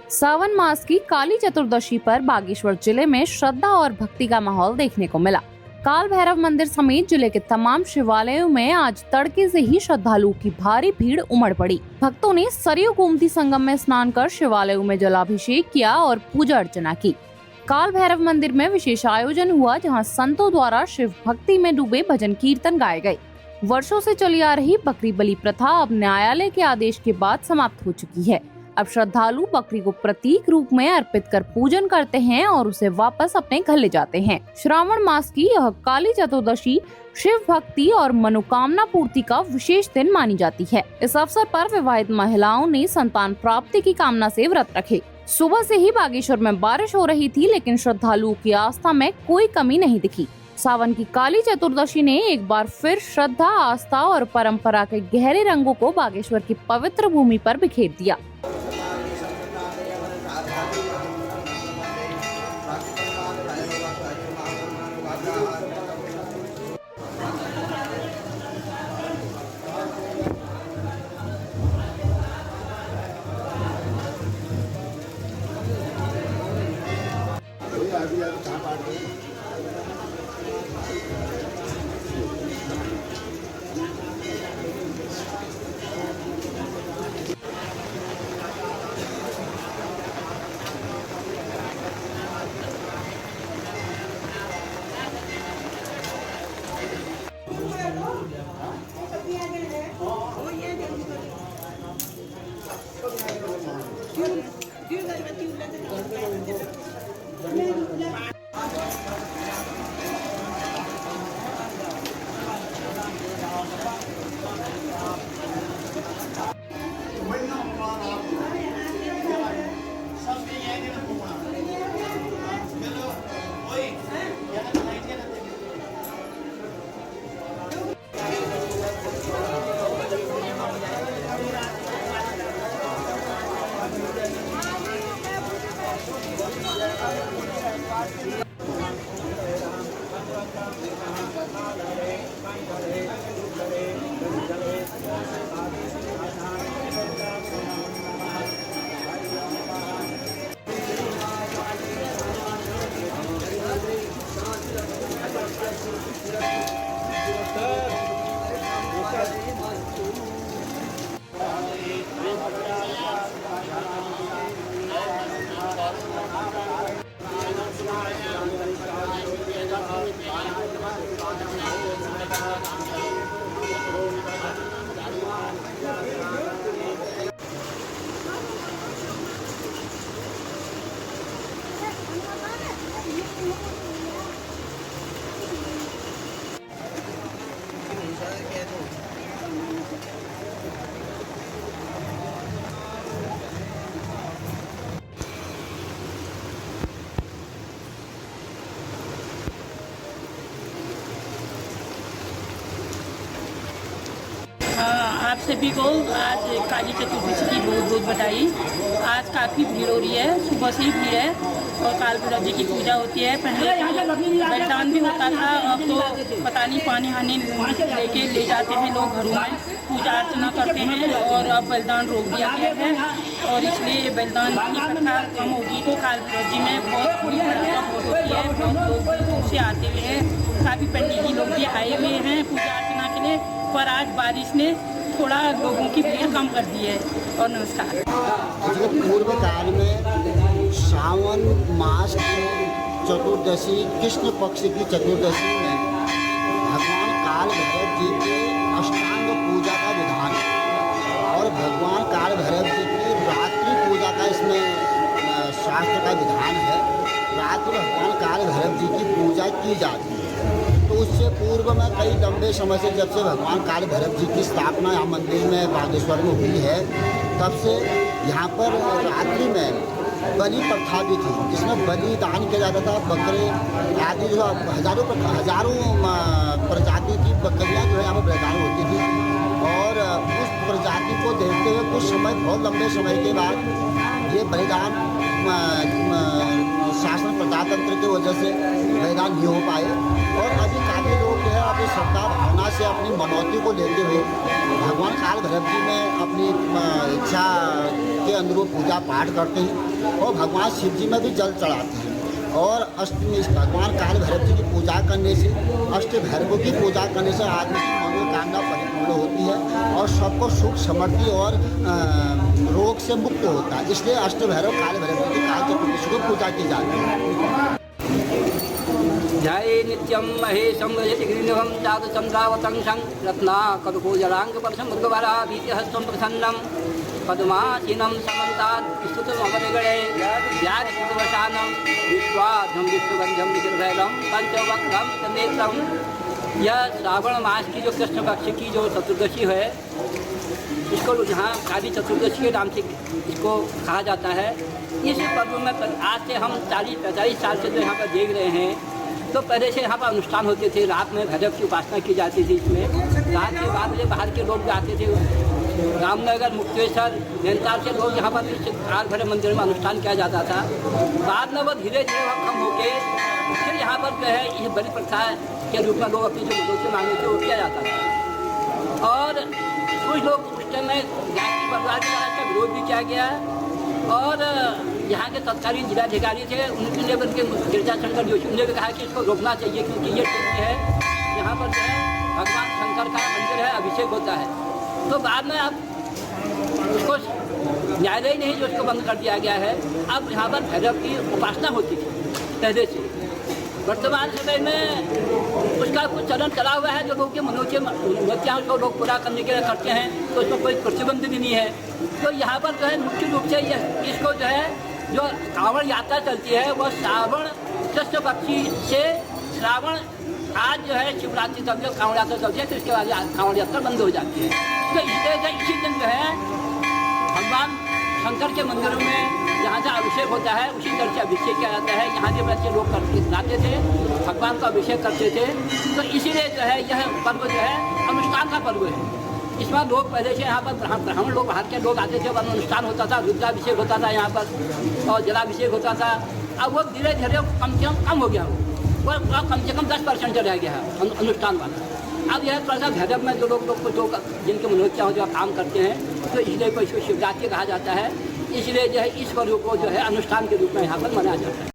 सावन मास की काली चतुर्दशी पर बागेश्वर जिले में श्रद्धा और भक्ति का माहौल देखने को मिला। काल भैरव मंदिर समेत जिले के तमाम शिवालयों में आज तड़के से ही श्रद्धालुओं की भारी भीड़ उमड़ पड़ी। भक्तों ने सरयू गोमती संगम में स्नान कर शिवालयों में जलाभिषेक किया और पूजा अर्चना की। काल भैरव मंदिर में विशेष आयोजन हुआ, जहां संतों द्वारा शिव भक्ति में डूबे भजन कीर्तन गाए गए। वर्षों से चली आ रही बकरी बलि प्रथा अब न्यायालय के आदेश के बाद समाप्त हो चुकी है। अब श्रद्धालु बकरी को प्रतीक रूप में अर्पित कर पूजन करते हैं और उसे वापस अपने घर ले जाते हैं। श्रावण मास की यह काली चतुर्दशी शिव भक्ति और मनोकामना पूर्ति का विशेष दिन मानी जाती है। इस अवसर पर विवाहित महिलाओं ने संतान प्राप्ति की कामना से व्रत रखे। सुबह से ही बागेश्वर में बारिश हो रही थी, लेकिन श्रद्धालुओं की आस्था में कोई कमी नहीं दिखी। सावन की काली चतुर्दशी ने एक बार फिर श्रद्धा, आस्था और परंपरा के गहरे रंगों को बागेश्वर की पवित्र भूमि पर बिखेर दिया। आप सभी को आज काली चतुर्दशी की बहुत बहुत बधाई। आज काफ़ी भीड़ हो रही है, सुबह से ही भीड़ है और काल भैरव जी की पूजा होती है। पहले तो बलिदान भी होता था, अब तो पता नहीं पानी हानि लेके ले जाते हैं लोग घरों में, पूजा अर्चना करते हैं और अब बलिदान रोक दिया गया है और इसलिए बलिदान की प्रथा कम होगी। तो काल भैरव जी में बहुत बड़ी भीड़ होती है, बहुत लोग दूर से आते हुए हैं, काफ़ी पंडित जी लोग भी आए हुए हैं पूजा अर्चना के लिए, पर आज बारिश ने थोड़ा लोगों की भीड़ कम कर दी है। और नमस्कार। पूर्व काल में सावन मास की चतुर्दशी, कृष्ण पक्ष की चतुर्दशी में भगवान काल भैरव जी के अष्टांग पूजा का विधान है और भगवान काल भैरव जी की रात्रि पूजा का इसमें शास्त्र का विधान है। रात्रि भगवान काल भैरव जी की पूजा की जाती है। तो उससे पूर्व में कई लंबे समय से, जब से भगवान काल भैरव जी की स्थापना यहाँ मंदिर में बागेश्वर में हुई है, तब से यहाँ पर रात्रि में बलि प्रथा भी थी, जिसमें बलिदान किया जाता था। बकरे आदि जो हजारों प्रजाति की बकरियाँ जो है यहाँ पर बलिदान होती थी और उस प्रजाति को देखते हुए कुछ समय, बहुत लंबे समय के बाद ये बलिदान शासन प्रजातंत्र की वजह से बलिदान नहीं हो पाए और अभी काफ़ी लोग जो है अपनी श्रद्धा भावना से अपनी मनौती को लेते हुए भगवान काल भैरव जी में अपनी इच्छा के अनुरूप पूजा पाठ करते हैं और भगवान शिव जी में भी जल चढ़ाते हैं। और अष्टमी भगवान काल भैरव जी की पूजा करने से, अष्ट भैरवों की पूजा करने से आदमी की मनोकामना परिपूर्ण होती है और सबको सुख समृद्धि और रोग से मुक्त होता है। इसलिए अष्ट भैरव काल भैरव जी की काल चतुर्दशी को पूजा की जाती है। ध्याये नित्यं महेशं यतिगिरिनिभं चारुचन्द्रावतंसं रत्नाकरकूजलाङ्गपरशं मृगवराभीतिहस्तं प्रसन्नं पद्मासीनं समन्तात् स्तुतमवनिगणे व्याधिकृतवशानं विश्वाध्वं विष्णुगन्धं विगिर्भैलं पंचवक्त्रं त्रिनेत्रं। यह श्रावण मास की जो कृष्ण पक्ष की जो चतुर्दशी है, इसको यहाँ काली चतुर्दशी के नाम से इसको कहा जाता है। इस पर्व में आज से हम 40-45 साल से जो यहाँ पर देख रहे हैं, तो पहले से यहाँ पर अनुष्ठान होते थे। रात में भैरव की उपासना की जाती थी। इसमें रात के 12 बजे बाहर के लोग भी आते थे। रामनगर, मुक्तेश्वर, नैनीताल से लोग यहाँ पर काल भैरव मंदिर में अनुष्ठान किया जाता था। बाद में वो धीरे धीरे कम होके फिर यहाँ पर जो है ये बड़ी प्रथा के रूप में लोग अपनी जो मनोचे मांगे थे वो किया जाता था। और कुछ लोग उस टाइम में जाति परिवार के द्वारा इसका विरोध भी किया गया और यहाँ के तत्कालीन जिलाधिकारी थे, उनके लेवल के गिरजा शंकर जोशी, उन्होंने भी कहा कि इसको रोकना चाहिए क्योंकि ये तिथि है, यहाँ पर जो है भगवान शंकर का मंदिर है, अभिषेक होता है। तो बाद में अब उसको न्यायालय नहीं जो उसको बंद कर दिया गया है। अब यहाँ पर भैरव की उपासना होती थी पहले से। वर्तमान समय में उसका कुछ चलन चला हुआ है, जो लोग के मनोकामनाएं उसको लोग पूरा करने के लिए करते हैं, तो उसमें कोई प्रतिबंध भी नहीं है। तो यहाँ पर जो है मुख्य रूप से इसको जो है जो कांवड़ यात्रा चलती है वो श्रावण कृष्ण पक्षी से श्रावण आज जो है शिवरात्रि तक जो कांवड़ यात्रा चलती है, तो इसके बाद कांवड़ यात्रा बंद हो जाती है। तो इस तरह से इसी दिन जो है भगवान शंकर के मंदिरों में जहाँ से अभिषेक होता है उसी तरह से अभिषेक किया जाता है। यहाँ के बच्चे लोग जाते थे, भगवान का अभिषेक करते थे। तो इसीलिए जो है यह पर्व जो है अनुष्ठान का पर्व है। इसमें लोग पहले से यहाँ पर ब्राह्मण लोग, बाहर के लोग आते थे, वह अनुष्ठान होता था, रुद्राभिषेक होता था यहाँ पर और जलाभिषेक होता था। अब वो धीरे धीरे कम से कम हो गया, वो कम से कम 10% रह गया है अनुष्ठान वाला। अब यह थोड़ा सा भैरव में जो लोग जिनके मनोकामनाएं जो काम करते हैं, तो इसलिए को इसको शिवरात्रि कहा जाता है। इसलिए जो है इस पर्व को जो है अनुष्ठान के रूप में यहाँ पर मनाया जाता है।